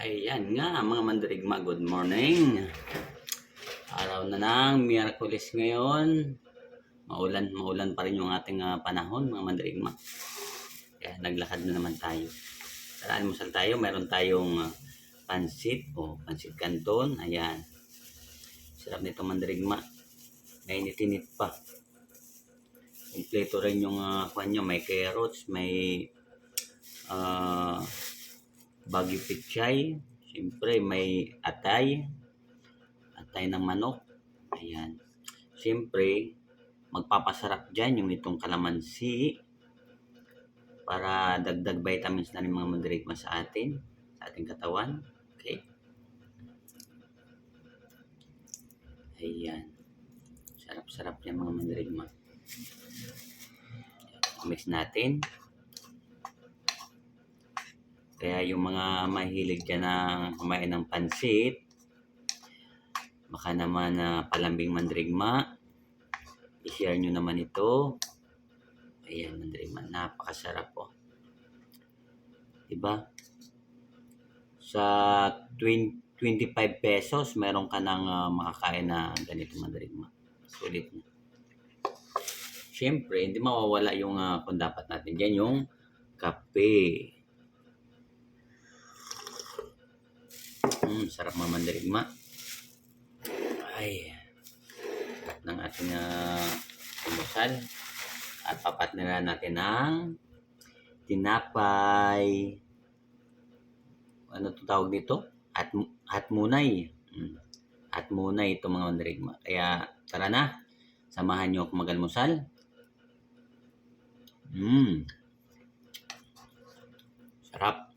Ayan nga mga mandirigma, good morning. Araw na ng Miyerkules ngayon. Maulan pa rin yung ating panahon mga mandirigma. Kaya naglakad na naman tayo. Tara, almusal tayo. Meron tayong pansit o pansit canton. Ayan. Sarap nito mandirigma. Nainit-init pa. Kompleto rin yung kanya. May carrots, may Baguio pichay, siyempre may atay ng manok. Ayan. Siyempre, magpapasarap dyan yung itong kalamansi para dagdag vitamins na rin mga mandirigma sa ating katawan. Okay. Ayan. Sarap-sarap yan mga mandirigma. Mix natin. Kaya yung mga mahilig dyan na kumain ng pansit, baka naman palambing mandirigma, i-share nyo naman ito. Ayan mandirigma, napakasarap po. Diba? Sa 25 pesos, meron ka nang makakain na ganito mandirigma. Sulit na. Siyempre, hindi mawawala yung kung dapat natin dyan, yung kape. Sarap mga mandirigma. Ay, sarap ng ating almusal. At papatniran natin ng tinapay. Ano itong tawag dito? Hatmunay. Hatmunay ito mga mandirigma. Kaya tara na, samahan nyo ako mag-almusal. Sarap.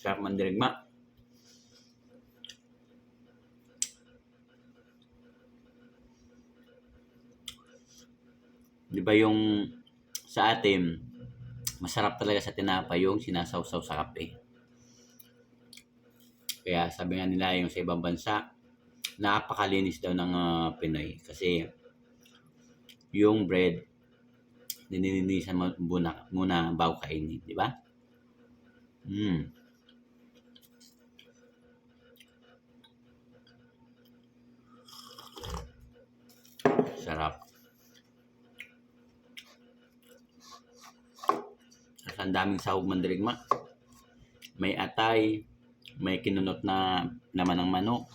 Sarap mandirigma. Di ba yung sa atin, masarap talaga sa tinapay yung sinasawsaw sa kape. Kaya sabi nga nila yung sa ibang bansa, napakalinis daw ng Pinoy. Kasi yung bread, ninilinisan muna bago kainin. Di ba? Sarap. Ang daming sahog mandirigma. May atay, may kinunot na laman ng manok.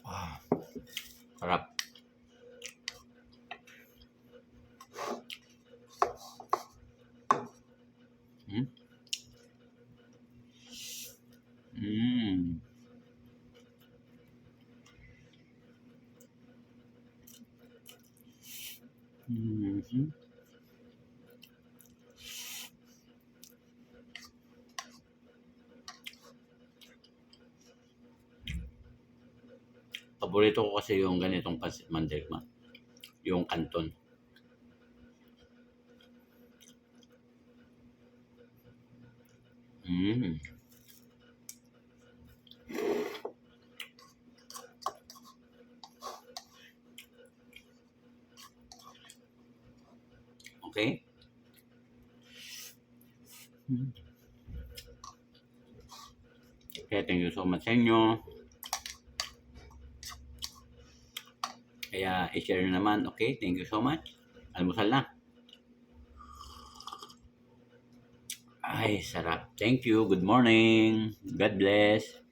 Wow. Sarap. Paborito ko kasi yung ganitong pansit mandirigma, yung canton. Okay? Okay, thank you so much sa inyo. Kaya i-share nyo naman. Okay, thank you so much. Almusal na. Ay, sarap. Thank you. Good morning. God bless.